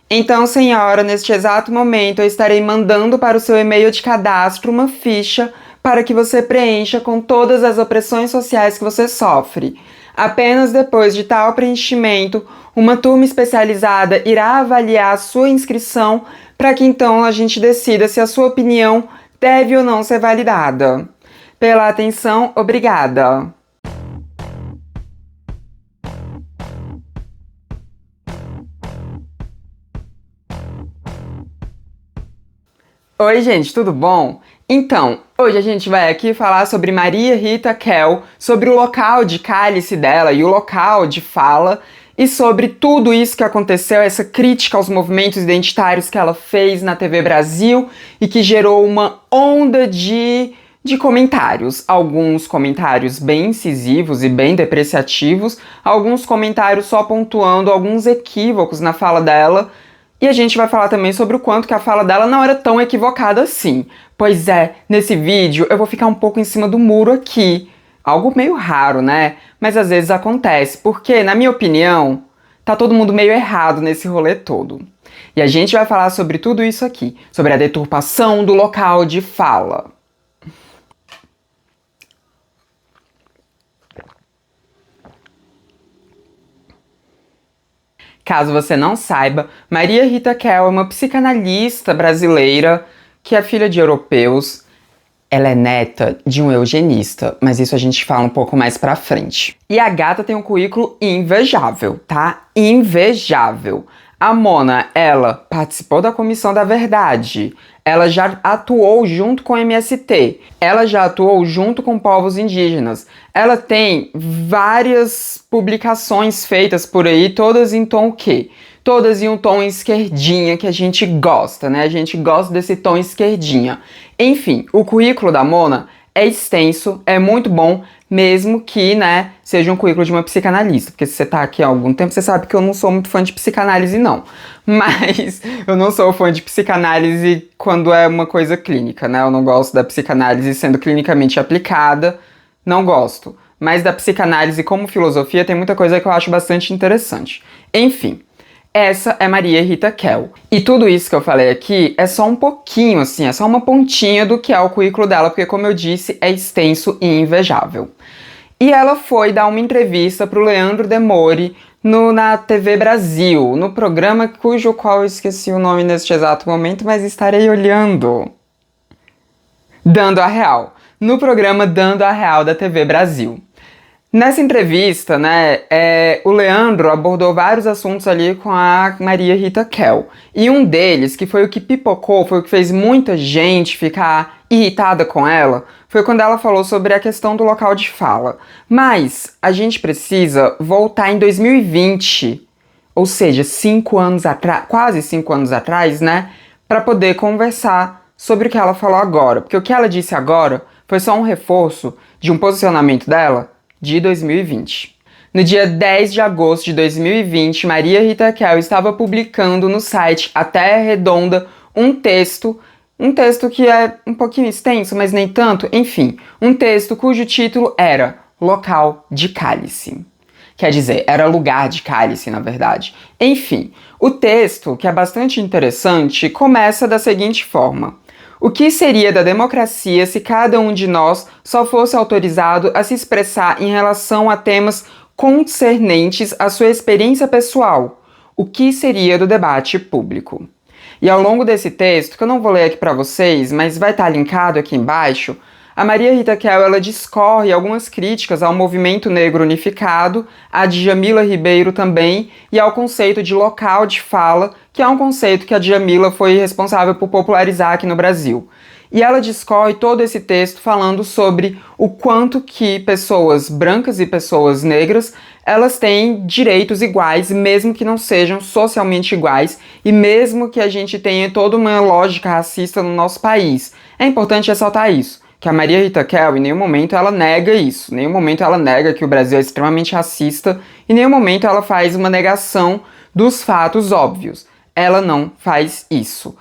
Então, senhora, neste exato momento eu estarei mandando para o seu e-mail de cadastro uma ficha para que você preencha com todas as opressões sociais que você sofre. Apenas depois de tal preenchimento, uma turma especializada irá avaliar a sua inscrição para que então a gente decida se a sua opinião deve ou não ser validada. Pela atenção, obrigada. Oi, gente, tudo bom? Então, hoje a gente vai aqui falar sobre Maria Rita Kell, sobre o local de cálice dela e o local de fala, e sobre tudo isso que aconteceu, essa crítica aos movimentos identitários que ela fez na TV Brasil e que gerou uma onda de comentários. Alguns comentários bem incisivos e bem depreciativos, alguns comentários só pontuando alguns equívocos na fala dela. E a gente vai falar também sobre o quanto que a fala dela não era tão equivocada assim. Pois é, nesse vídeo eu vou ficar um pouco em cima do muro aqui. Algo meio raro, né? Mas às vezes acontece, porque, na minha opinião, tá todo mundo meio errado nesse rolê todo. E a gente vai falar sobre tudo isso aqui, sobre a deturpação do local de fala. Caso você não saiba, Maria Rita Kell é uma psicanalista brasileira que é filha de europeus. Ela é neta de um eugenista, mas isso a gente fala um pouco mais pra frente. E a gata tem um currículo invejável, tá? Invejável. A Mona, ela participou da Comissão da Verdade. Ela já atuou junto com o MST. Ela já atuou junto com povos indígenas. Ela tem várias publicações feitas por aí, todas em tom o quê? Todas em um tom esquerdinha, que a gente gosta, né? A gente gosta desse tom esquerdinha. Enfim, o currículo da Mona é extenso, é muito bom, mesmo que, né, seja um currículo de uma psicanalista. Porque se você tá aqui há algum tempo, você sabe que eu não sou muito fã de psicanálise, não. Mas eu não sou fã de psicanálise quando é uma coisa clínica, né? Eu não gosto da psicanálise sendo clinicamente aplicada, não gosto. Mas da psicanálise como filosofia tem muita coisa que eu acho bastante interessante. Enfim. Essa é Maria Rita Kell. E tudo isso que eu falei aqui é só um pouquinho, assim, é só uma pontinha do que é o currículo dela, porque, como eu disse, é extenso e invejável. E ela foi dar uma entrevista pro Leandro Demore na TV Brasil, no programa cujo qual eu esqueci o nome neste exato momento, mas estarei olhando. Dando a Real. No programa Dando a Real da TV Brasil. Nessa entrevista, né, o Leandro abordou vários assuntos ali com a Maria Rita Kell. E um deles, que foi o que pipocou, foi o que fez muita gente ficar irritada com ela, foi quando ela falou sobre a questão do local de fala. Mas a gente precisa voltar em 2020, ou seja, 5 anos atrás, quase 5 anos atrás, né, para poder conversar sobre o que ela falou agora. Porque o que ela disse agora foi só um reforço de um posicionamento dela de 2020. No dia 10 de agosto de 2020, Maria Rita Kell estava publicando no site A Terra Redonda um texto que é um pouquinho extenso, mas nem tanto, enfim, um texto cujo título era Local de Cálice. Quer dizer, era lugar de cálice, na verdade. Enfim, o texto, que é bastante interessante, começa da seguinte forma. O que seria da democracia se cada um de nós só fosse autorizado a se expressar em relação a temas concernentes à sua experiência pessoal? O que seria do debate público? E ao longo desse texto, que eu não vou ler aqui para vocês, mas vai estar linkado aqui embaixo, a Maria Rita Kell, ela discorre algumas críticas ao movimento negro unificado, a Djamila Ribeiro também, e ao conceito de local de fala, que é um conceito que a Djamila foi responsável por popularizar aqui no Brasil. E ela discorre todo esse texto falando sobre o quanto que pessoas brancas e pessoas negras, elas têm direitos iguais, mesmo que não sejam socialmente iguais, e mesmo que a gente tenha toda uma lógica racista no nosso país. É importante ressaltar isso. Que a Maria Rita Kell, em nenhum momento ela nega isso, em nenhum momento ela nega que o Brasil é extremamente racista, em nenhum momento ela faz uma negação dos fatos óbvios. Ela não faz isso.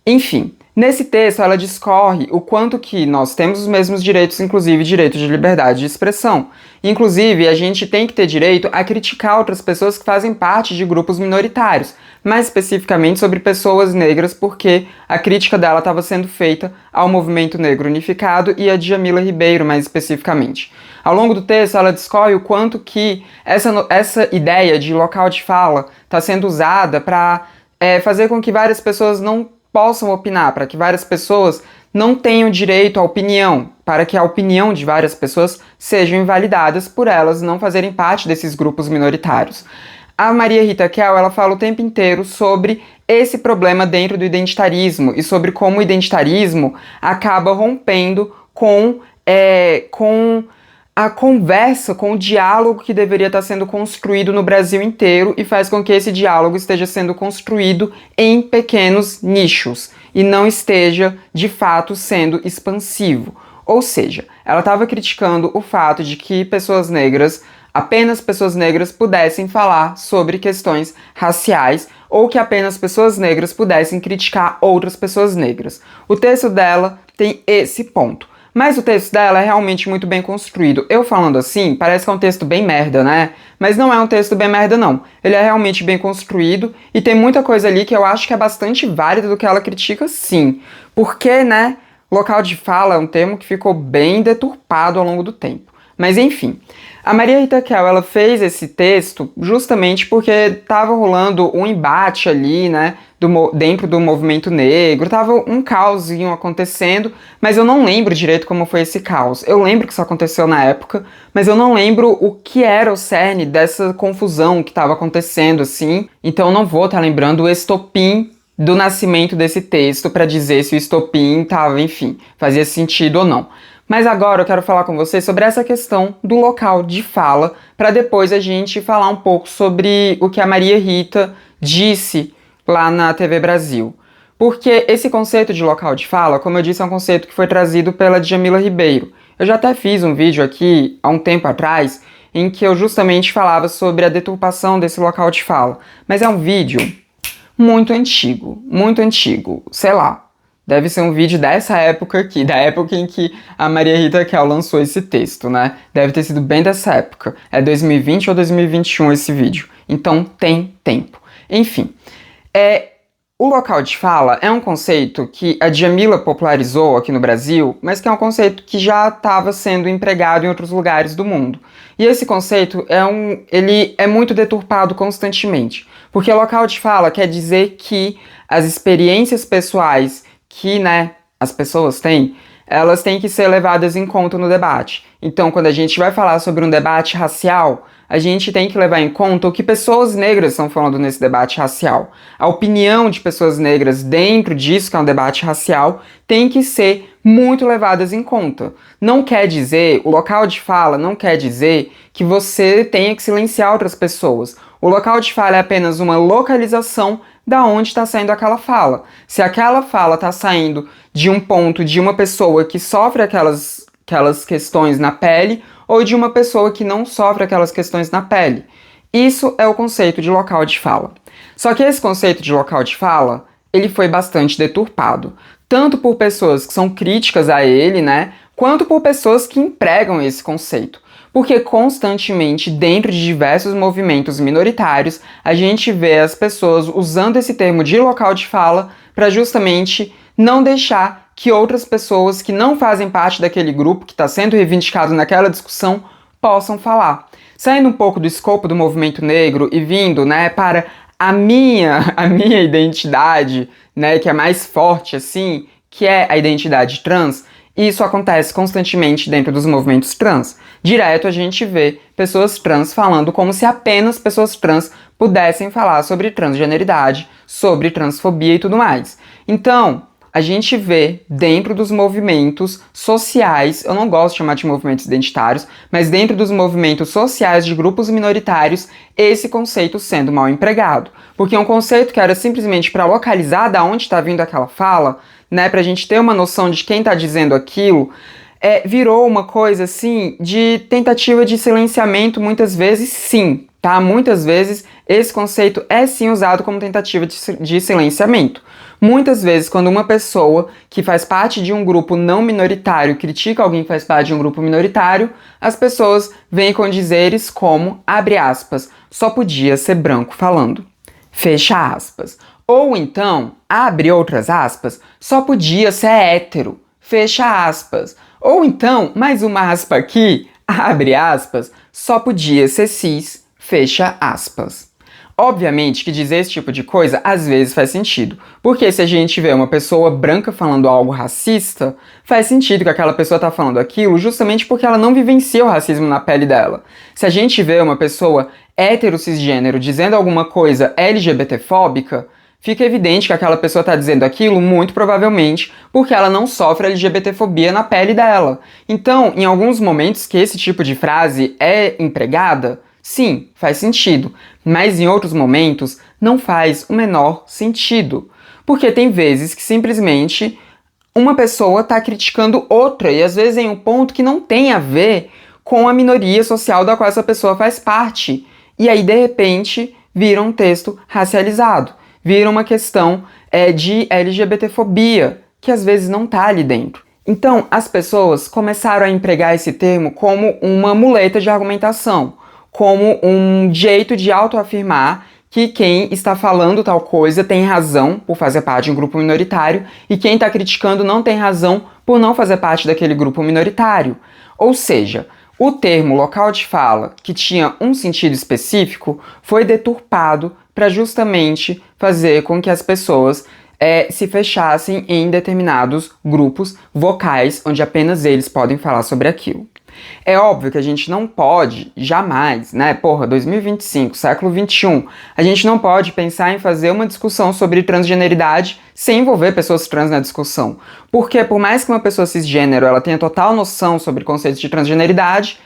Enfim, Nesse texto, ela discorre o quanto que nós temos os mesmos direitos, inclusive direito de liberdade de expressão. Inclusive, a gente tem que ter direito a criticar outras pessoas que fazem parte de grupos minoritários, mais especificamente sobre pessoas negras, porque a crítica dela estava sendo feita ao Movimento Negro Unificado e a Djamila Ribeiro, mais especificamente. Ao longo do texto, ela discorre o quanto que essa ideia de local de fala está sendo usada para fazer com que várias pessoas não possam opinar, para que várias pessoas não tenham direito à opinião, para que a opinião de várias pessoas sejam invalidadas por elas não fazerem parte desses grupos minoritários. A Maria Rita Kell, ela fala o tempo inteiro sobre esse problema dentro do identitarismo e sobre como o identitarismo acaba rompendo com a conversa, com o diálogo que deveria estar sendo construído no Brasil inteiro e faz com que esse diálogo esteja sendo construído em pequenos nichos e não esteja, de fato, sendo expansivo. Ou seja, ela estava criticando o fato de que apenas pessoas negras pudessem falar sobre questões raciais ou que apenas pessoas negras pudessem criticar outras pessoas negras. O texto dela tem esse ponto. Mas o texto dela é realmente muito bem construído. Eu falando assim, parece que é um texto bem merda, né? Mas não é um texto bem merda, não. Ele é realmente bem construído e tem muita coisa ali que eu acho que é bastante válida do que ela critica, sim. Porque, né, local de fala é um termo que ficou bem deturpado ao longo do tempo. Mas enfim, a Maria Rita Kell, ela fez esse texto justamente porque estava rolando um embate ali, né, dentro do movimento negro, tava um caosinho acontecendo, mas eu não lembro direito como foi esse caos. Eu lembro que isso aconteceu na época, mas eu não lembro o que era o cerne dessa confusão que estava acontecendo, assim, então eu não vou estar lembrando o estopim do nascimento desse texto para dizer se o estopim tava, enfim, fazia sentido ou não. Mas agora eu quero falar com vocês sobre essa questão do local de fala, para depois a gente falar um pouco sobre o que a Maria Rita disse lá na TV Brasil. Porque esse conceito de local de fala, como eu disse, é um conceito que foi trazido pela Djamila Ribeiro. Eu já até fiz um vídeo aqui, há um tempo atrás, em que eu justamente falava sobre a deturpação desse local de fala. Mas é um vídeo muito antigo, sei lá. Deve ser um vídeo dessa época aqui, da época em que a Maria Rita Kell lançou esse texto, né? Deve ter sido bem dessa época. É 2020 ou 2021 esse vídeo. Então tem tempo. Enfim, o local de fala é um conceito que a Djamila popularizou aqui no Brasil, mas que é um conceito que já estava sendo empregado em outros lugares do mundo. E esse conceito ele é muito deturpado constantemente, porque local de fala quer dizer que as experiências pessoais que, né, as pessoas têm, elas têm que ser levadas em conta no debate. Então, quando a gente vai falar sobre um debate racial, a gente tem que levar em conta o que pessoas negras estão falando nesse debate racial. A opinião de pessoas negras dentro disso, que é um debate racial, tem que ser muito levadas em conta. Não quer dizer, o local de fala não quer dizer que você tenha que silenciar outras pessoas. O local de fala é apenas uma localização da onde está saindo aquela fala. Se aquela fala está saindo de um ponto de uma pessoa que sofre aquelas questões na pele ou de uma pessoa que não sofre aquelas questões na pele. Isso é o conceito de local de fala. Só que esse conceito de local de fala, ele foi bastante deturpado, tanto por pessoas que são críticas a ele, né, quanto por pessoas que empregam esse conceito. Porque constantemente, dentro de diversos movimentos minoritários, a gente vê as pessoas usando esse termo de local de fala para justamente não deixar que outras pessoas que não fazem parte daquele grupo que está sendo reivindicado naquela discussão possam falar. Saindo um pouco do escopo do movimento negro e vindo, né, para a minha identidade, né, que é mais forte assim, que é a identidade trans. Isso acontece constantemente dentro dos movimentos trans. Direto a gente vê pessoas trans falando como se apenas pessoas trans pudessem falar sobre transgeneridade, sobre transfobia e tudo mais. Então, a gente vê dentro dos movimentos sociais, eu não gosto de chamar de movimentos identitários, mas dentro dos movimentos sociais de grupos minoritários, esse conceito sendo mal empregado. Porque um conceito que era simplesmente para localizar da onde está vindo aquela fala, né, pra gente ter uma noção de quem tá dizendo aquilo, virou uma coisa assim de tentativa de silenciamento muitas vezes, sim, tá? Muitas vezes esse conceito é sim usado como tentativa de silenciamento. Muitas vezes, quando uma pessoa que faz parte de um grupo não minoritário critica alguém que faz parte de um grupo minoritário, as pessoas vêm com dizeres como, abre aspas, só podia ser branco falando, fecha aspas. Ou então, abre outras aspas, só podia ser hétero, fecha aspas. Ou então, mais uma aspa aqui, abre aspas, só podia ser cis, fecha aspas. Obviamente que dizer esse tipo de coisa às vezes faz sentido, porque se a gente vê uma pessoa branca falando algo racista, faz sentido que aquela pessoa tá falando aquilo justamente porque ela não vivencia o racismo na pele dela. Se a gente vê uma pessoa hétero cisgênero dizendo alguma coisa LGBTfóbica, fica evidente que aquela pessoa está dizendo aquilo muito provavelmente porque ela não sofre LGBTfobia na pele dela. Então, em alguns momentos que esse tipo de frase é empregada, sim, faz sentido, mas em outros momentos não faz o menor sentido. Porque tem vezes que simplesmente uma pessoa está criticando outra e às vezes em um ponto que não tem a ver com a minoria social da qual essa pessoa faz parte. E aí, de repente, vira um texto racializado, vira uma questão de LGBTfobia, que às vezes não está ali dentro. Então, as pessoas começaram a empregar esse termo como uma muleta de argumentação, como um jeito de autoafirmar que quem está falando tal coisa tem razão por fazer parte de um grupo minoritário e quem está criticando não tem razão por não fazer parte daquele grupo minoritário. Ou seja, o termo local de fala, que tinha um sentido específico, foi deturpado para justamente fazer com que as pessoas se fechassem em determinados grupos vocais, onde apenas eles podem falar sobre aquilo. É óbvio que a gente não pode, jamais, 2025, século XXI, a gente não pode pensar em fazer uma discussão sobre transgeneridade sem envolver pessoas trans na discussão. Porque por mais que uma pessoa cisgênero ela tenha total noção sobre conceitos de transgeneridade,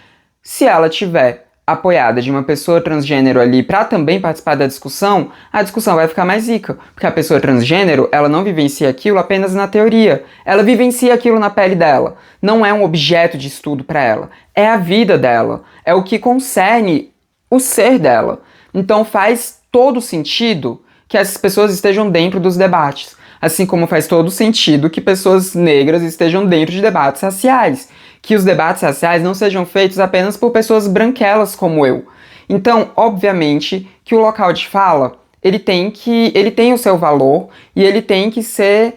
se ela tiver apoiada de uma pessoa transgênero ali para também participar da discussão, a discussão vai ficar mais rica, porque a pessoa transgênero, ela não vivencia aquilo apenas na teoria, ela vivencia aquilo na pele dela, não é um objeto de estudo para ela, é a vida dela, é o que concerne o ser dela. Então faz todo sentido que essas pessoas estejam dentro dos debates, assim como faz todo sentido que pessoas negras estejam dentro de debates raciais, que os debates raciais não sejam feitos apenas por pessoas branquelas como eu. Então, obviamente, que o local de fala, ele tem o seu valor e ele tem que ser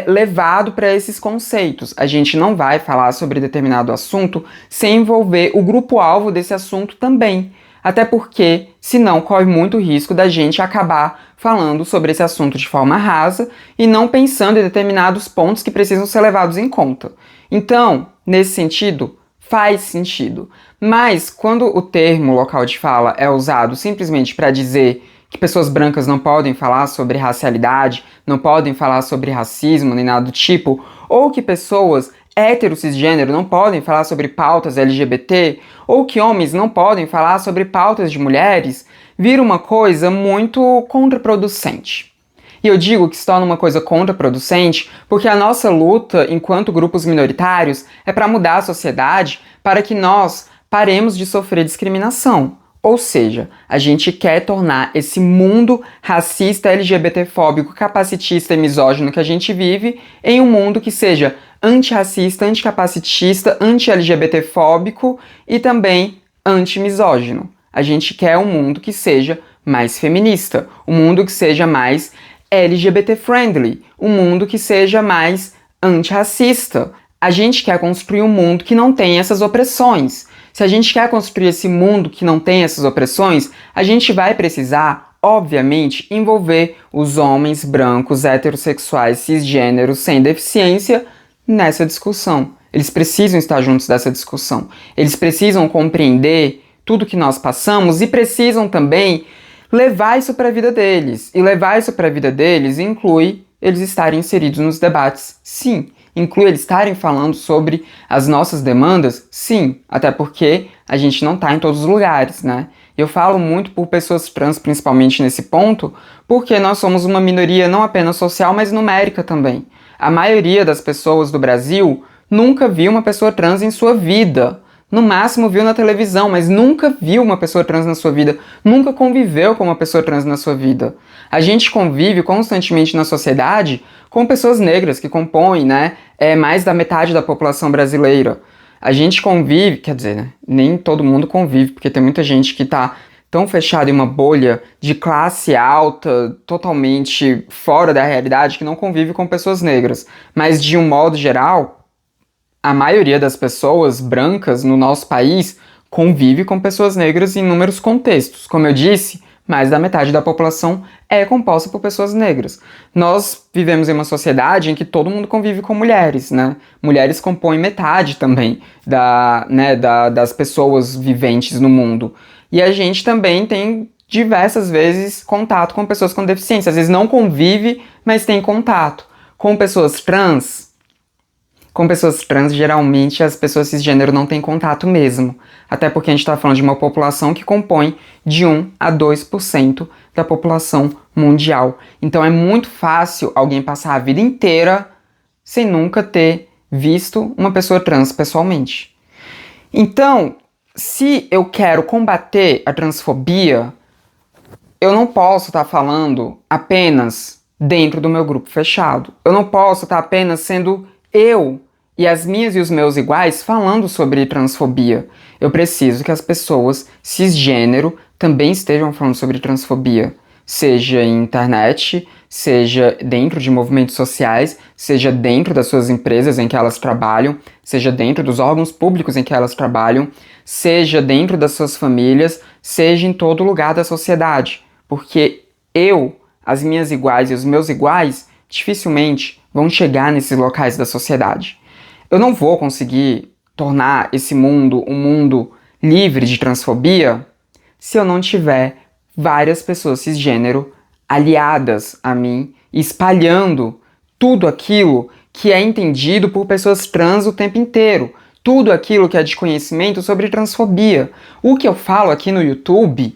levado para esses conceitos. A gente não vai falar sobre determinado assunto sem envolver o grupo-alvo desse assunto também. Até porque, senão, corre muito risco da gente acabar falando sobre esse assunto de forma rasa e não pensando em determinados pontos que precisam ser levados em conta. Então, nesse sentido, faz sentido. Mas, quando o termo local de fala é usado simplesmente para dizer que pessoas brancas não podem falar sobre racialidade, não podem falar sobre racismo, nem nada do tipo, ou que pessoas hétero cisgênero não podem falar sobre pautas LGBT, ou que homens não podem falar sobre pautas de mulheres, vira uma coisa muito contraproducente. E eu digo que se torna uma coisa contraproducente porque a nossa luta enquanto grupos minoritários é para mudar a sociedade para que nós paremos de sofrer discriminação. Ou seja, a gente quer tornar esse mundo racista, LGBTfóbico, capacitista e misógino que a gente vive em um mundo que seja antirracista, anticapacitista, anti-LGBTfóbico e também antimisógino. A gente quer um mundo que seja mais feminista, um mundo que seja mais LGBT-friendly, um mundo que seja mais antirracista. A gente quer construir um mundo que não tem essas opressões. Se a gente quer construir esse mundo que não tem essas opressões, a gente vai precisar, obviamente, envolver os homens brancos, heterossexuais, cisgêneros, sem deficiência nessa discussão. Eles precisam estar juntos dessa discussão. Eles precisam compreender tudo que nós passamos e precisam também levar isso para a vida deles. E levar isso para a vida deles inclui eles estarem inseridos nos debates, sim. Inclui eles estarem falando sobre as nossas demandas, sim. Até porque a gente não está em todos os lugares, né? Eu falo muito por pessoas trans, principalmente nesse ponto, porque nós somos uma minoria não apenas social, mas numérica também. A maioria das pessoas do Brasil nunca viu uma pessoa trans em sua vida. No máximo viu na televisão, mas nunca viu uma pessoa trans na sua vida, nunca conviveu com uma pessoa trans na sua vida. A gente convive constantemente na sociedade com pessoas negras que compõem, né, mais da metade da população brasileira. A gente convive, quer dizer, né, nem todo mundo convive, porque tem muita gente que tá tão fechada em uma bolha de classe alta, totalmente fora da realidade, que não convive com pessoas negras. Mas de um modo geral, a maioria das pessoas brancas no nosso país convive com pessoas negras em inúmeros contextos. Como eu disse, mais da metade da população é composta por pessoas negras. Nós vivemos em uma sociedade em que todo mundo convive com mulheres, né? Mulheres compõem metade também das pessoas viventes no mundo. E a gente também tem diversas vezes contato com pessoas com deficiência. Às vezes não convive, mas tem contato. Com pessoas trans, geralmente as pessoas cisgênero não têm contato mesmo. Até porque a gente está falando de uma população que compõe de 1 a 2% da população mundial. Então é muito fácil alguém passar a vida inteira sem nunca ter visto uma pessoa trans pessoalmente. Então, se eu quero combater a transfobia, eu não posso estar falando apenas dentro do meu grupo fechado. Eu não posso estar apenas sendo eu e as minhas e os meus iguais falando sobre transfobia. Eu preciso que as pessoas cisgênero também estejam falando sobre transfobia. Seja em internet, seja dentro de movimentos sociais, seja dentro das suas empresas em que elas trabalham, seja dentro dos órgãos públicos em que elas trabalham, seja dentro das suas famílias, seja em todo lugar da sociedade. Porque eu, as minhas iguais e os meus iguais, dificilmente vão chegar nesses locais da sociedade. Eu não vou conseguir tornar esse mundo um mundo livre de transfobia se eu não tiver várias pessoas cisgênero aliadas a mim, espalhando tudo aquilo que é entendido por pessoas trans o tempo inteiro, tudo aquilo que é de conhecimento sobre transfobia. O que eu falo aqui no YouTube,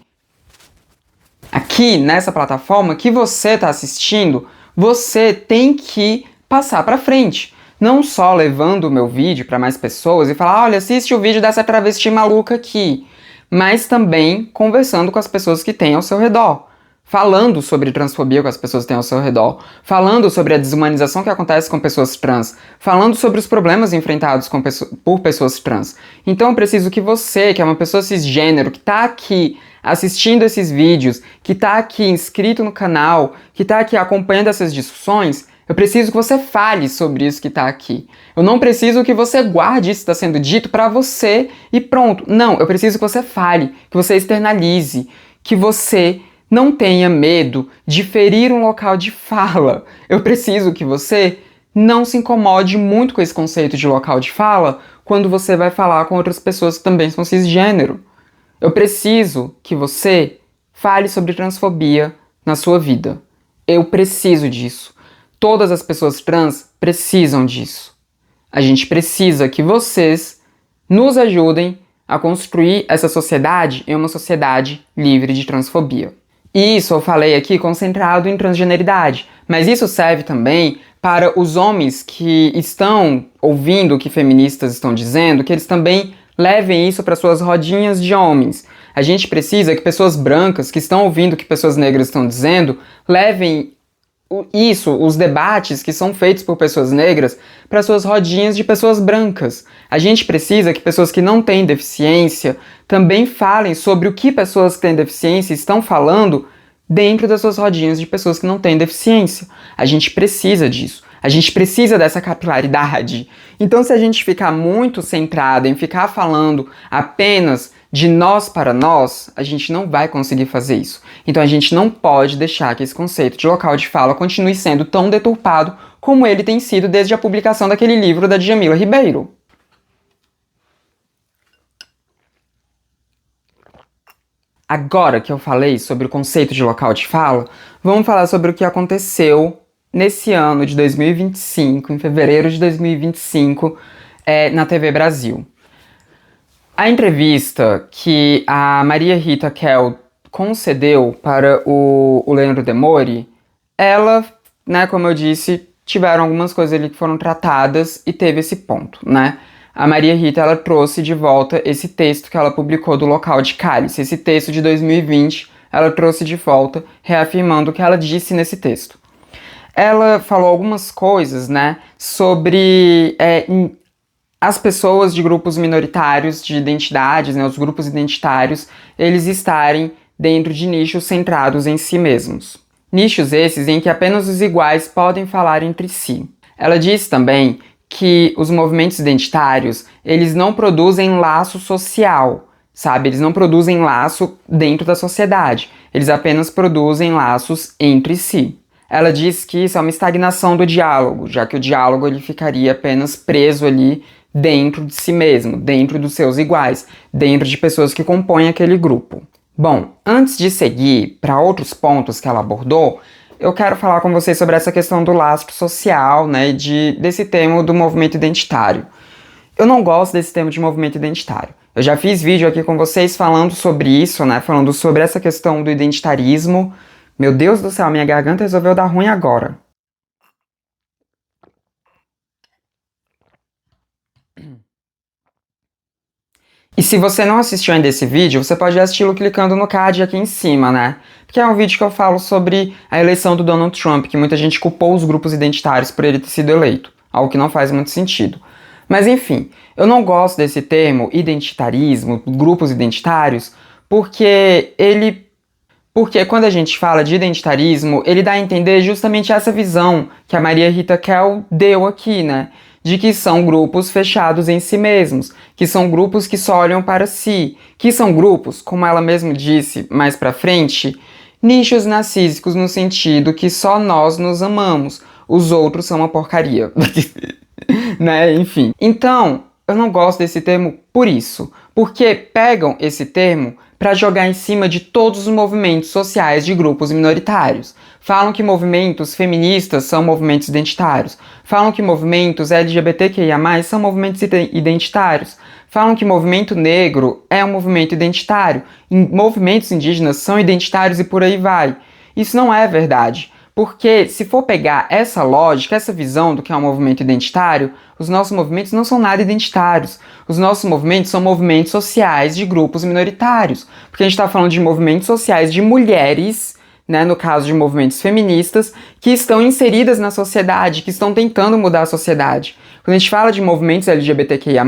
aqui nessa plataforma que você está assistindo, você tem que passar para frente. Não só levando o meu vídeo para mais pessoas e falar, olha, assiste o vídeo dessa travesti maluca aqui, mas também conversando com as pessoas que têm ao seu redor, falando sobre transfobia com as pessoas que têm ao seu redor, falando sobre a desumanização que acontece com pessoas trans, falando sobre os problemas enfrentados por pessoas trans. Então eu preciso que você, que é uma pessoa cisgênero, que está aqui assistindo esses vídeos, que está aqui inscrito no canal, que está aqui acompanhando essas discussões, eu preciso que você fale sobre isso que está aqui. Eu não preciso que você guarde isso que está sendo dito para você e pronto. Não, eu preciso que você fale, que você externalize, que você não tenha medo de ferir um local de fala. Eu preciso que você não se incomode muito com esse conceito de local de fala quando você vai falar com outras pessoas que também são cisgênero. Eu preciso que você fale sobre transfobia na sua vida. Eu preciso disso. Todas as pessoas trans precisam disso. A gente precisa que vocês nos ajudem a construir essa sociedade em uma sociedade livre de transfobia. E isso eu falei aqui concentrado em transgeneridade, mas isso serve também para os homens que estão ouvindo o que feministas estão dizendo, que eles também levem isso para suas rodinhas de homens. A gente precisa que pessoas brancas que estão ouvindo o que pessoas negras estão dizendo, levem os debates que são feitos por pessoas negras para suas rodinhas de pessoas brancas. A gente precisa que pessoas que não têm deficiência também falem sobre o que pessoas que têm deficiência estão falando dentro das suas rodinhas de pessoas que não têm deficiência. A gente precisa disso. A gente precisa dessa capilaridade. Então, se a gente ficar muito centrado em ficar falando apenas de nós para nós, a gente não vai conseguir fazer isso. Então, a gente não pode deixar que esse conceito de local de fala continue sendo tão deturpado como ele tem sido desde a publicação daquele livro da Djamila Ribeiro. Agora que eu falei sobre o conceito de local de fala, vamos falar sobre o que aconteceu nesse ano de 2025, em fevereiro de 2025, na TV Brasil. A entrevista que a Maria Rita Kell concedeu para o Leandro Demore, ela, né, como eu disse, tiveram algumas coisas ali que foram tratadas e teve esse ponto, né? a Maria Rita ela trouxe de volta esse texto que ela publicou do Local de Cálice. Esse texto de 2020, ela trouxe de volta, reafirmando o que ela disse nesse texto. Ela falou algumas coisas, né, sobre as pessoas de grupos minoritários, de identidades, né, os grupos identitários, eles estarem dentro de nichos centrados em si mesmos. Nichos esses em que apenas os iguais podem falar entre si. Ela disse também que os movimentos identitários, eles não produzem laço social, sabe? Eles não produzem laço dentro da sociedade, eles apenas produzem laços entre si. Ela diz que isso é uma estagnação do diálogo, já que o diálogo ele ficaria apenas preso ali dentro de si mesmo, dentro dos seus iguais, dentro de pessoas que compõem aquele grupo. Bom, antes de seguir para outros pontos que ela abordou, eu quero falar com vocês sobre essa questão do lastro social, né, desse termo do movimento identitário. Eu não gosto desse termo de movimento identitário. Eu já fiz vídeo aqui com vocês falando sobre isso, né, falando sobre essa questão do identitarismo. Meu Deus do céu, minha garganta resolveu dar ruim agora. E se você não assistiu ainda esse vídeo, você pode assisti-lo clicando no card aqui em cima, né? Porque é um vídeo que eu falo sobre a eleição do Donald Trump, que muita gente culpou os grupos identitários por ele ter sido eleito, algo que não faz muito sentido. Mas enfim, eu não gosto desse termo identitarismo, grupos identitários, porque quando a gente fala de identitarismo, ele dá a entender justamente essa visão que a Maria Rita Kell deu aqui, né? De que são grupos fechados em si mesmos, que são grupos que só olham para si, que são grupos, como ela mesma disse mais pra frente, nichos narcísicos no sentido que só nós nos amamos, os outros são uma porcaria. Né? Enfim. Então, eu não gosto desse termo por isso, porque pegam esse termo para jogar em cima de todos os movimentos sociais de grupos minoritários. Falam que movimentos feministas são movimentos identitários. Falam que movimentos LGBTQIA+, são movimentos identitários. Falam que movimento negro é um movimento identitário. Movimentos indígenas são identitários e por aí vai. Isso não é verdade. Porque se for pegar essa lógica, essa visão do que é um movimento identitário, os nossos movimentos não são nada identitários. Os nossos movimentos são movimentos sociais de grupos minoritários. Porque a gente está falando de movimentos sociais de mulheres, né, no caso de movimentos feministas, que estão inseridas na sociedade, que estão tentando mudar a sociedade. Quando a gente fala de movimentos LGBTQIA+,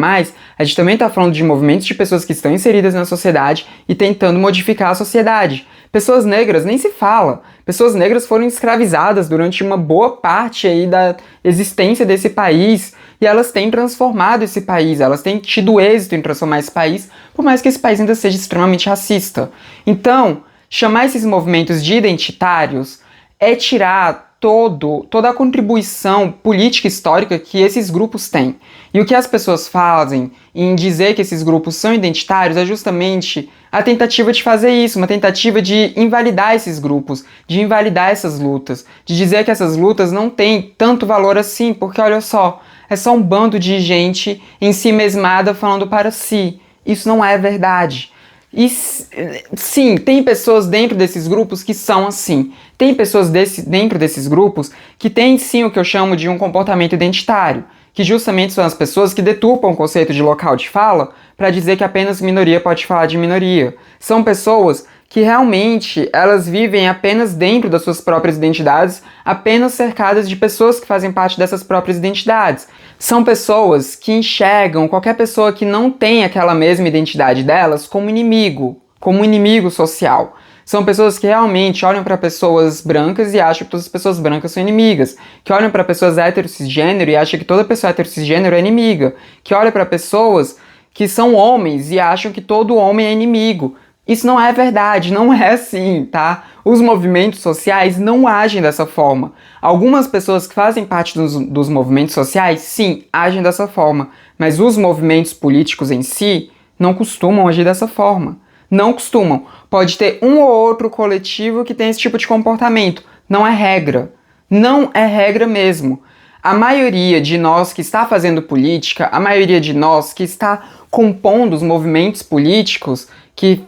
a gente também está falando de movimentos de pessoas que estão inseridas na sociedade e tentando modificar a sociedade. Pessoas negras nem se fala. Pessoas negras foram escravizadas durante uma boa parte aí da existência desse país e elas têm transformado esse país, elas têm tido êxito em transformar esse país, por mais que esse país ainda seja extremamente racista. Então, chamar esses movimentos de identitários é tirar toda a contribuição política histórica que esses grupos têm. E o que as pessoas fazem em dizer que esses grupos são identitários é justamente a tentativa de fazer isso, uma tentativa de invalidar esses grupos, de invalidar essas lutas, de dizer que essas lutas não têm tanto valor assim, porque olha só, é só um bando de gente em si mesmada falando para si. Isso não é verdade. E sim, tem pessoas dentro desses grupos que são assim. Tem pessoas dentro desses grupos que têm sim o que eu chamo de um comportamento identitário, que justamente são as pessoas que deturpam o conceito de local de fala para dizer que apenas minoria pode falar de minoria. São pessoas que realmente elas vivem apenas dentro das suas próprias identidades, apenas cercadas de pessoas que fazem parte dessas próprias identidades. São pessoas que enxergam qualquer pessoa que não tem aquela mesma identidade delas como um inimigo social. São pessoas que realmente olham para pessoas brancas e acham que todas as pessoas brancas são inimigas. Que olham para pessoas heterocisgênero e acham que toda pessoa heterocisgênero é inimiga. Que olham para pessoas que são homens e acham que todo homem é inimigo. Isso não é verdade, não é assim, tá? Os movimentos sociais não agem dessa forma. Algumas pessoas que fazem parte dos movimentos sociais, sim, agem dessa forma. Mas os movimentos políticos em si não costumam agir dessa forma. Não costumam. Pode ter um ou outro coletivo que tem esse tipo de comportamento. Não é regra. Não é regra mesmo. A maioria de nós que está fazendo política, a maioria de nós que está compondo os movimentos políticos, que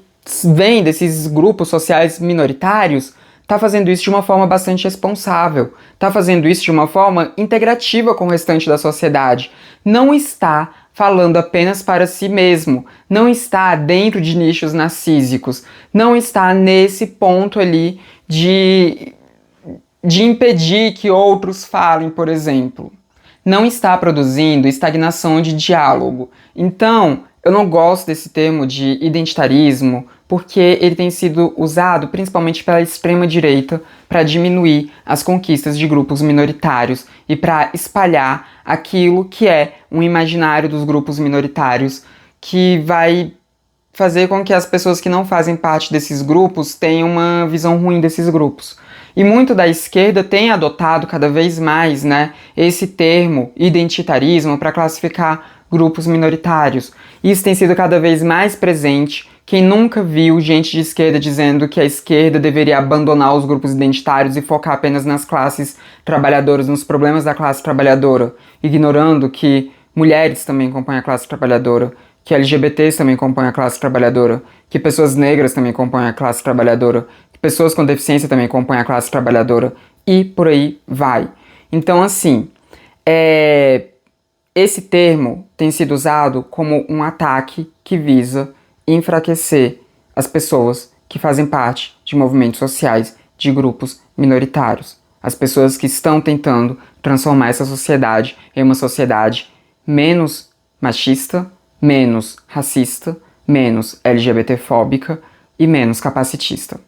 vem desses grupos sociais minoritários, está fazendo isso de uma forma bastante responsável, está fazendo isso de uma forma integrativa com o restante da sociedade. Não está falando apenas para si mesmo, não está dentro de nichos narcísicos, não está nesse ponto ali de impedir que outros falem, por exemplo. Não está produzindo estagnação de diálogo. Então, eu não gosto desse termo de identitarismo, porque ele tem sido usado principalmente pela extrema-direita para diminuir as conquistas de grupos minoritários e para espalhar aquilo que é um imaginário dos grupos minoritários, que vai fazer com que as pessoas que não fazem parte desses grupos tenham uma visão ruim desses grupos. E muito da esquerda tem adotado cada vez mais, né, esse termo identitarismo para classificar grupos minoritários. Isso tem sido cada vez mais presente. Quem nunca viu gente de esquerda dizendo que a esquerda deveria abandonar os grupos identitários e focar apenas nas classes trabalhadoras, nos problemas da classe trabalhadora, ignorando que mulheres também compõem a classe trabalhadora, que LGBTs também compõem a classe trabalhadora, que pessoas negras também compõem a classe trabalhadora, que pessoas com deficiência também compõem a classe trabalhadora, e por aí vai. Então, assim, esse termo tem sido usado como um ataque que visa enfraquecer as pessoas que fazem parte de movimentos sociais, de grupos minoritários. As pessoas que estão tentando transformar essa sociedade em uma sociedade menos machista, menos racista, menos LGBTfóbica e menos capacitista.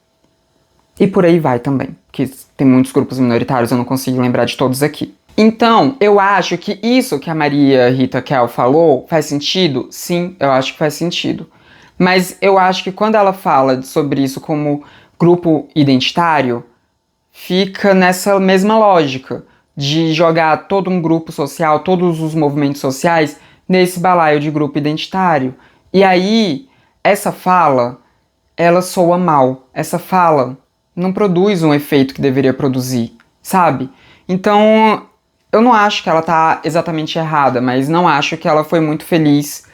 E por aí vai também, que tem muitos grupos minoritários, eu não consigo lembrar de todos aqui. Então, eu acho que isso que a Maria Rita Kell falou faz sentido? Sim, eu acho que faz sentido. Mas eu acho que quando ela fala sobre isso como grupo identitário, fica nessa mesma lógica de jogar todo um grupo social, todos os movimentos sociais, nesse balaio de grupo identitário. E aí, essa fala, ela soa mal. Essa fala não produz um efeito que deveria produzir, sabe? Então, eu não acho que ela tá exatamente errada, mas não acho que ela foi muito feliz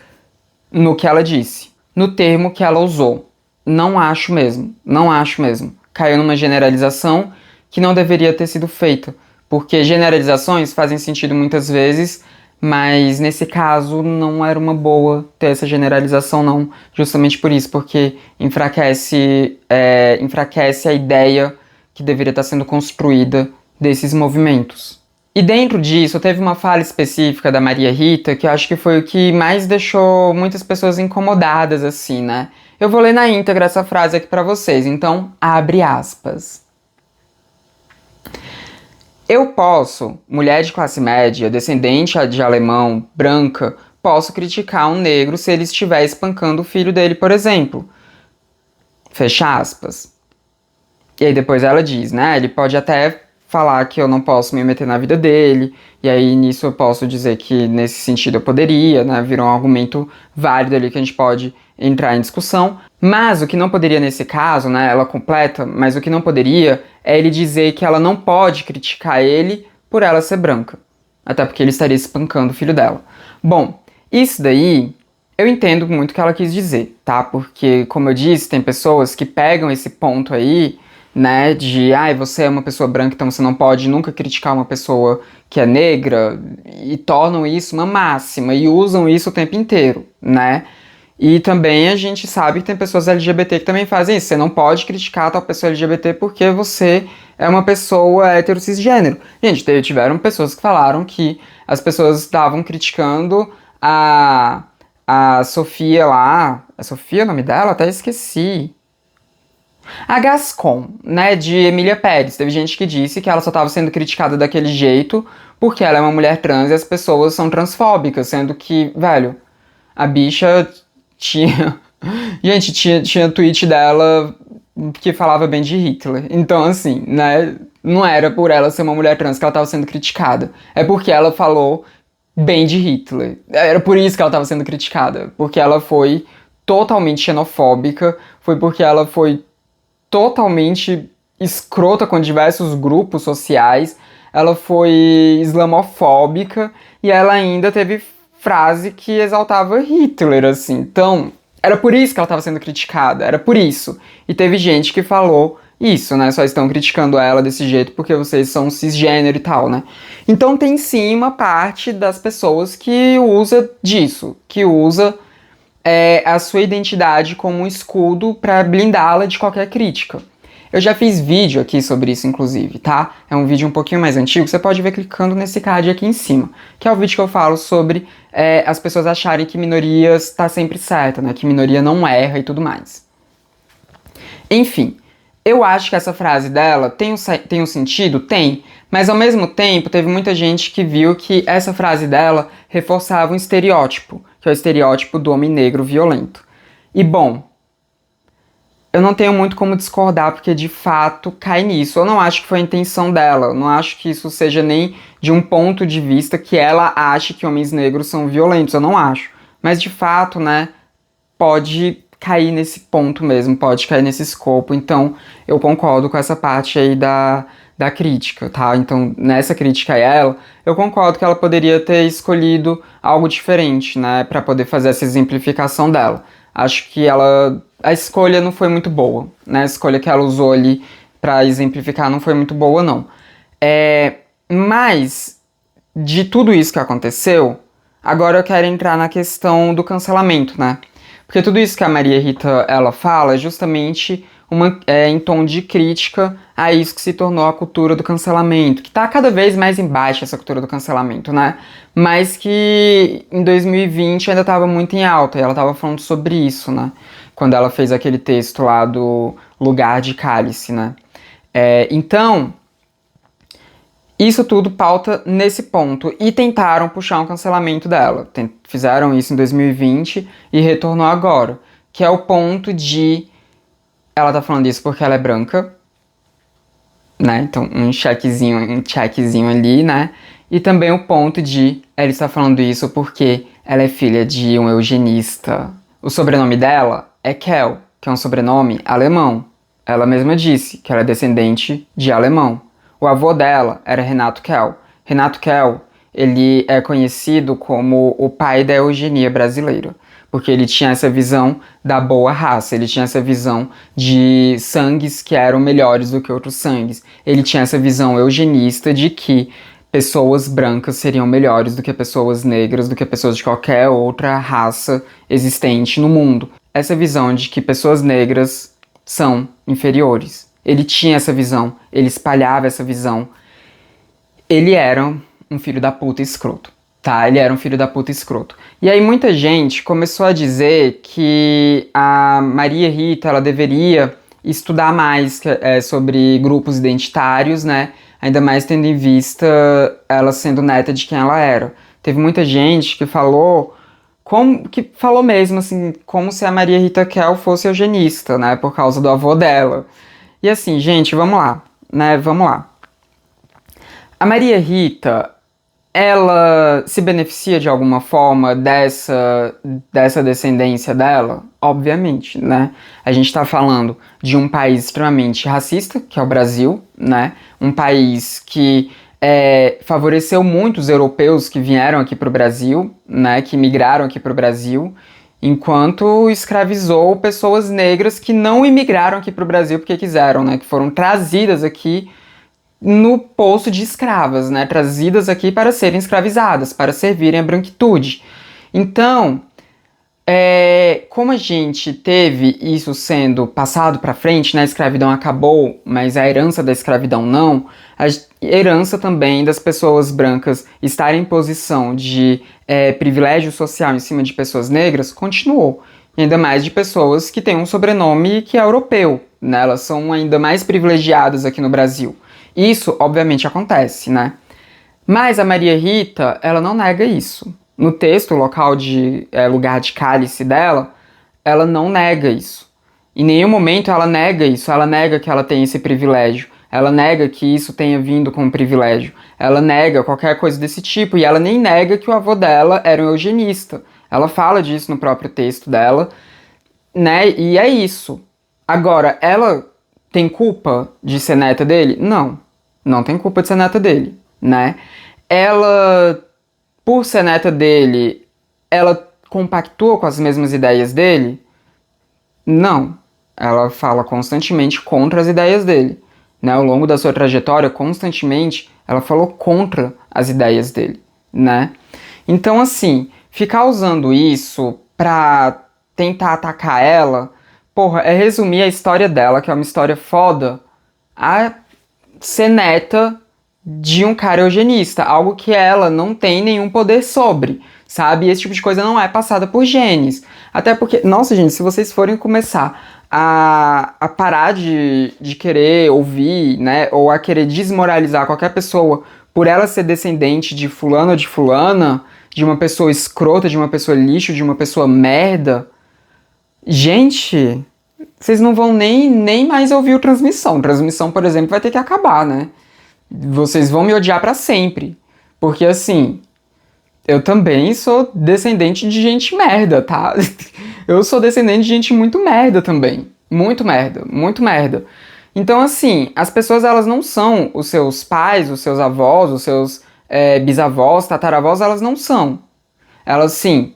no que ela disse, no termo que ela usou. Não acho mesmo, não acho mesmo. Caiu numa generalização que não deveria ter sido feita, porque generalizações fazem sentido muitas vezes, mas nesse caso não era uma boa ter essa generalização não, justamente por isso, porque enfraquece a ideia que deveria estar sendo construída desses movimentos. E dentro disso, teve uma fala específica da Maria Rita, que eu acho que foi o que mais deixou muitas pessoas incomodadas, assim, né? Eu vou ler na íntegra essa frase aqui pra vocês, então abre aspas. Eu posso, mulher de classe média, descendente de alemão, branca, posso criticar um negro se ele estiver espancando o filho dele, por exemplo. Fecha aspas. E aí depois ela diz, né? Ele pode até falar que eu não posso me meter na vida dele, e aí nisso eu posso dizer que nesse sentido eu poderia, né? Virou um argumento válido ali que a gente pode entrar em discussão. Mas o que não poderia nesse caso, né? Ela completa, mas o que não poderia é ele dizer que ela não pode criticar ele por ela ser branca. Até porque ele estaria espancando o filho dela. Bom, isso daí eu entendo muito o que ela quis dizer, tá? Porque, como eu disse, tem pessoas que pegam esse ponto aí, né, de, você é uma pessoa branca, então você não pode nunca criticar uma pessoa que é negra, e tornam isso uma máxima, e usam isso o tempo inteiro, né? E também a gente sabe que tem pessoas LGBT que também fazem isso. Você não pode criticar tal pessoa LGBT porque você é uma pessoa hétero cisgênero. Gente, tiveram pessoas que falaram que as pessoas estavam criticando a Sofia lá. A Sofia, o nome dela? Até esqueci. A Gascon, né, de Emília Pérez. Teve gente que disse que ela só estava sendo criticada daquele jeito porque ela é uma mulher trans e as pessoas são transfóbicas, sendo que, velho, a bicha tinha... Gente, tinha tweet dela que falava bem de Hitler. Então, assim, né, não era por ela ser uma mulher trans que ela estava sendo criticada. É porque ela falou bem de Hitler. Era por isso que ela estava sendo criticada. Porque ela foi totalmente xenofóbica, foi porque ela foi totalmente escrota com diversos grupos sociais, ela foi islamofóbica e ela ainda teve frase que exaltava Hitler, assim. Então, era por isso que ela estava sendo criticada, era por isso. E teve gente que falou isso, né? Só estão criticando ela desse jeito porque vocês são cisgênero e tal, né? Então tem sim uma parte das pessoas que usa disso, que usa a sua identidade como um escudo para blindá-la de qualquer crítica. Eu já fiz vídeo aqui sobre isso, inclusive, tá? É um vídeo um pouquinho mais antigo, você pode ver clicando nesse card aqui em cima, que é o vídeo que eu falo sobre as pessoas acharem que minorias tá sempre certa, né? Que minoria não erra e tudo mais. Enfim, eu acho que essa frase dela tem um sentido? Tem. Mas ao mesmo tempo, teve muita gente que viu que essa frase dela reforçava um estereótipo, que é o estereótipo do homem negro violento. E bom, eu não tenho muito como discordar, porque de fato cai nisso. Eu não acho que foi a intenção dela, eu não acho que isso seja nem de um ponto de vista que ela ache que homens negros são violentos, eu não acho. Mas de fato, né, pode cair nesse ponto mesmo, pode cair nesse escopo, então eu concordo com essa parte aí da crítica, tá? Então, nessa crítica a ela, eu concordo que ela poderia ter escolhido algo diferente, né, pra poder fazer essa exemplificação dela. Acho que a escolha não foi muito boa, né, a escolha que ela usou ali pra exemplificar não foi muito boa, não. Mas, de tudo isso que aconteceu, agora eu quero entrar na questão do cancelamento, né? Porque tudo isso que a Maria Rita ela fala é justamente em tom de crítica a isso que se tornou a cultura do cancelamento, que tá cada vez mais embaixo essa cultura do cancelamento, né? Mas que em 2020 ainda estava muito em alta, e ela estava falando sobre isso, né? Quando ela fez aquele texto lá do Lugar de Cálice, né? Então, isso tudo pauta nesse ponto. E tentaram puxar um cancelamento dela. Fizeram isso em 2020 e retornou agora. Que é o ponto de... Ela tá falando isso porque ela é branca, né? Então, um checkzinho ali, né? E também o ponto de... Ela está falando isso porque ela é filha de um eugenista. O sobrenome dela é Kell, que é um sobrenome alemão. Ela mesma disse que ela é descendente de alemão. O avô dela era Renato Kell. Renato Kell, ele é conhecido como o pai da eugenia brasileira, porque ele tinha essa visão da boa raça, ele tinha essa visão de sangues que eram melhores do que outros sangues. Ele tinha essa visão eugenista de que pessoas brancas seriam melhores do que pessoas negras, do que pessoas de qualquer outra raça existente no mundo. Essa visão de que pessoas negras são inferiores. Ele tinha essa visão, ele espalhava essa visão. Ele era um filho da puta escroto, tá? Ele era um filho da puta escroto. E aí muita gente começou a dizer que a Maria Rita, ela deveria estudar mais sobre grupos identitários, né? Ainda mais tendo em vista ela sendo neta de quem ela era. Teve muita gente que falou mesmo, assim, como se a Maria Rita Kell fosse eugenista, né? Por causa do avô dela. E assim, gente, vamos lá, né? Vamos lá. A Maria Rita, ela se beneficia de alguma forma dessa descendência dela? Obviamente, né? A gente tá falando de um país extremamente racista, que é o Brasil, né? Um país que favoreceu muito os europeus que vieram aqui pro Brasil, né? Que migraram aqui pro Brasil, enquanto escravizou pessoas negras que não imigraram aqui para o Brasil porque quiseram, né? Que foram trazidas aqui no posto de escravas, né? Trazidas aqui para serem escravizadas, para servirem à branquitude. Então, como a gente teve isso sendo passado para frente, né? A escravidão acabou, mas a herança da escravidão não. A herança também das pessoas brancas estarem em posição de privilégio social em cima de pessoas negras continuou. E ainda mais de pessoas que têm um sobrenome que é europeu, né? Elas são ainda mais privilegiadas aqui no Brasil. Isso, obviamente, acontece, né? Mas a Maria Rita, ela não nega isso. No texto, o local de lugar de cálice dela, ela não nega isso. Em nenhum momento ela nega isso, ela nega que ela tem esse privilégio. Ela nega que isso tenha vindo como privilégio. Ela nega qualquer coisa desse tipo. E ela nem nega que o avô dela era um eugenista. Ela fala disso no próprio texto dela, né? E é isso. Agora, ela tem culpa de ser neta dele? Não. Não tem culpa de ser neta dele, né? Ela, por ser neta dele, ela compactua com as mesmas ideias dele? Não. ela fala constantemente contra as ideias dele, né? Ao longo da sua trajetória, constantemente, ela falou contra as ideias dele, né? Então, assim, ficar usando isso pra tentar atacar ela, porra, é resumir a história dela, que é uma história foda, a ser neta de um cara eugenista, algo que ela não tem nenhum poder sobre, sabe? E esse tipo de coisa não é passada por genes. Até porque, nossa, gente, se vocês forem começar a parar de querer ouvir, né, ou a querer desmoralizar qualquer pessoa por ela ser descendente de fulano ou de fulana, de uma pessoa escrota, de uma pessoa lixo, de uma pessoa merda, gente, vocês não vão nem mais ouvir o Transmissão. Transmissão, por exemplo, vai ter que acabar, né? Vocês vão me odiar pra sempre. Porque assim, eu também sou descendente de gente merda, tá? Eu sou descendente de gente muito merda também. Muito merda, muito merda. Então assim, as pessoas elas não são os seus pais, os seus avós, os seus bisavós, tataravós, elas não são. Elas sim,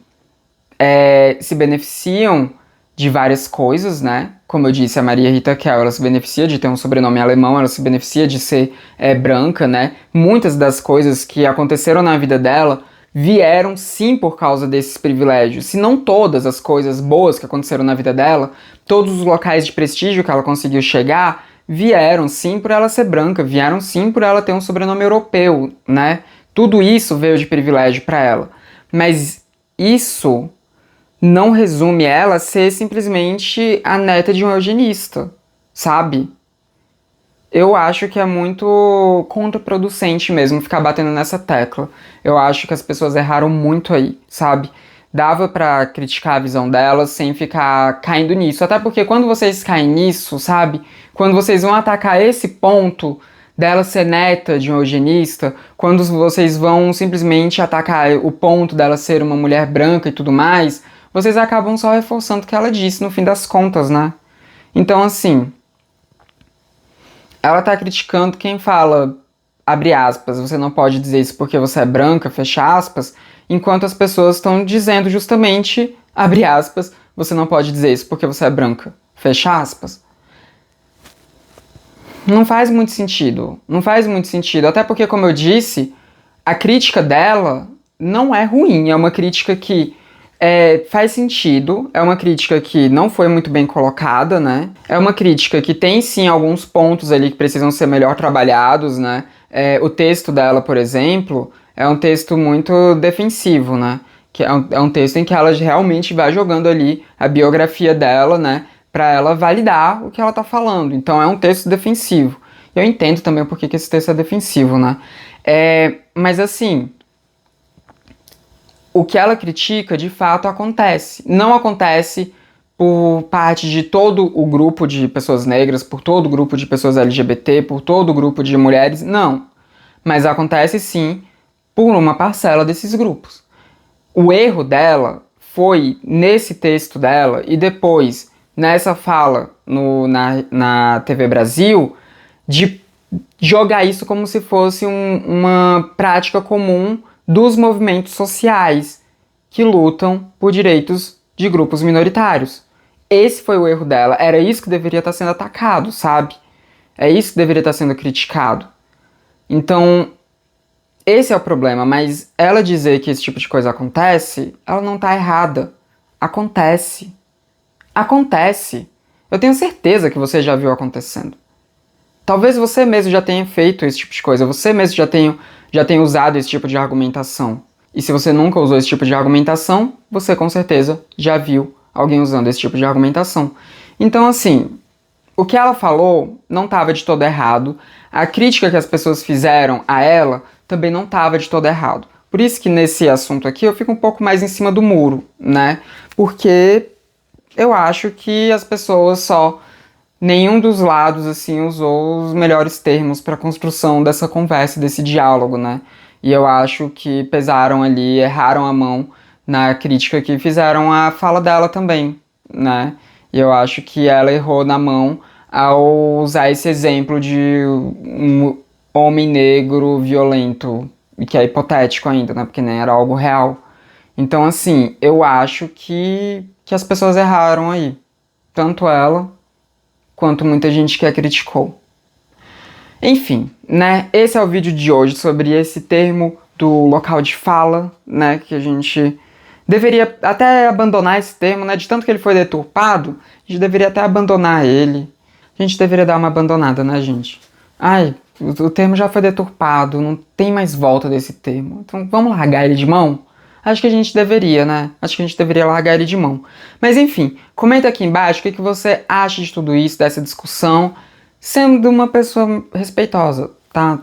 se beneficiam de várias coisas, né? Como eu disse, a Maria Rita Kell, ela se beneficia de ter um sobrenome alemão, ela se beneficia de ser branca, né? Muitas das coisas que aconteceram na vida dela vieram sim por causa desses privilégios. Se não todas as coisas boas que aconteceram na vida dela, todos os locais de prestígio que ela conseguiu chegar, vieram sim por ela ser branca, vieram sim por ela ter um sobrenome europeu, né? Tudo isso veio de privilégio para ela. Mas isso não resume ela a ser simplesmente a neta de um eugenista, sabe? Eu acho que é muito contraproducente mesmo ficar batendo nessa tecla. Eu acho que as pessoas erraram muito aí, sabe? Dava pra criticar a visão delas sem ficar caindo nisso. Até porque quando vocês caem nisso, sabe? Quando vocês vão atacar esse ponto dela ser neta de um eugenista, quando vocês vão simplesmente atacar o ponto dela ser uma mulher branca e tudo mais, vocês acabam só reforçando o que ela disse no fim das contas, né? Então, assim, ela tá criticando quem fala, abre aspas, você não pode dizer isso porque você é branca, fecha aspas, enquanto as pessoas estão dizendo justamente, abre aspas, você não pode dizer isso porque você é branca, fecha aspas. Não faz muito sentido, não faz muito sentido, até porque, como eu disse, a crítica dela não é ruim, é uma crítica que faz sentido, é uma crítica que não foi muito bem colocada, né? É uma crítica que tem sim alguns pontos ali que precisam ser melhor trabalhados, né? O texto dela, por exemplo, é um texto muito defensivo, né? Que é um texto em que ela realmente vai jogando ali a biografia dela, né? Pra ela validar o que ela tá falando. Então é um texto defensivo. Eu entendo também por que esse texto é defensivo, né? Mas assim, o que ela critica, de fato, acontece. Não acontece por parte de todo o grupo de pessoas negras, por todo o grupo de pessoas LGBT, por todo o grupo de mulheres, não. Mas acontece sim por uma parcela desses grupos. O erro dela foi nesse texto dela e depois nessa fala na TV Brasil de jogar isso como se fosse uma prática comum dos movimentos sociais que lutam por direitos de grupos minoritários. Esse foi o erro dela, era isso que deveria estar sendo atacado, sabe? É isso que deveria estar sendo criticado. Então, esse é o problema, mas ela dizer que esse tipo de coisa acontece, ela não tá errada. Acontece. Acontece. Eu tenho certeza que você já viu acontecendo. Talvez você mesmo já tenha feito esse tipo de coisa, você mesmo já tenha usado esse tipo de argumentação. E se você nunca usou esse tipo de argumentação, você com certeza já viu alguém usando esse tipo de argumentação. Então, assim, o que ela falou não estava de todo errado. A crítica que as pessoas fizeram a ela também não estava de todo errado. Por isso que nesse assunto aqui eu fico um pouco mais em cima do muro, né? Porque eu acho que as pessoas só... Nenhum dos lados, assim, usou os melhores termos para a construção dessa conversa, desse diálogo, né? E eu acho que pesaram ali, erraram a mão na crítica que fizeram à fala dela também, né? E eu acho que ela errou na mão ao usar esse exemplo de um homem negro violento, e que é hipotético ainda, né? Porque nem era algo real. Então, assim, eu acho que as pessoas erraram aí. Tanto ela quanto muita gente que a criticou. Enfim, né, esse é o vídeo de hoje sobre esse termo do local de fala, né, que a gente deveria até abandonar esse termo, né, de tanto que ele foi deturpado, a gente deveria até abandonar ele. A gente deveria dar uma abandonada, né, gente? Ai, o termo já foi deturpado, não tem mais volta desse termo. Então vamos largar ele de mão? Acho que a gente deveria, né? Acho que a gente deveria largar ele de mão. Mas enfim, comenta aqui embaixo o que você acha de tudo isso, dessa discussão, sendo uma pessoa respeitosa, tá?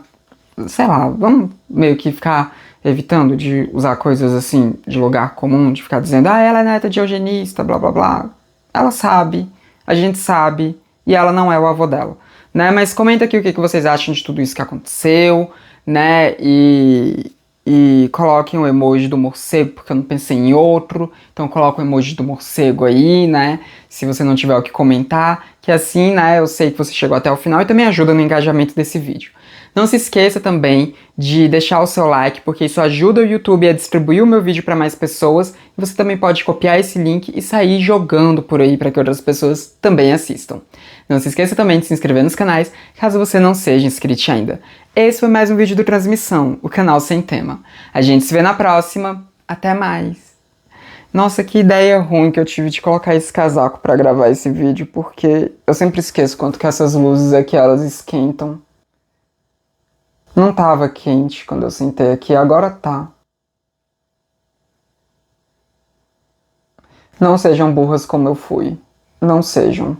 Sei lá, vamos meio que ficar evitando de usar coisas assim, de lugar comum, de ficar dizendo, ah, ela é neta de eugenista, blá blá blá. Ela sabe, a gente sabe, e ela não é o avô dela, né? Mas comenta aqui o que vocês acham de tudo isso que aconteceu, né? E coloquem o emoji do morcego, porque eu não pensei em outro, então coloca o emoji do morcego aí, né? Se você não tiver o que comentar, que assim, né, eu sei que você chegou até o final e também ajuda no engajamento desse vídeo. Não se esqueça também de deixar o seu like, porque isso ajuda o YouTube a distribuir o meu vídeo para mais pessoas, e você também pode copiar esse link e sair jogando por aí para que outras pessoas também assistam. Não se esqueça também de se inscrever nos canais, caso você não seja inscrito ainda. Esse foi mais um vídeo do Transmissão, o canal sem tema. A gente se vê na próxima. Até mais! Nossa, que ideia ruim que eu tive de colocar esse casaco para gravar esse vídeo, porque eu sempre esqueço quanto que essas luzes aqui, elas esquentam. Não tava quente quando eu sentei aqui, agora tá. Não sejam burras como eu fui. Não sejam.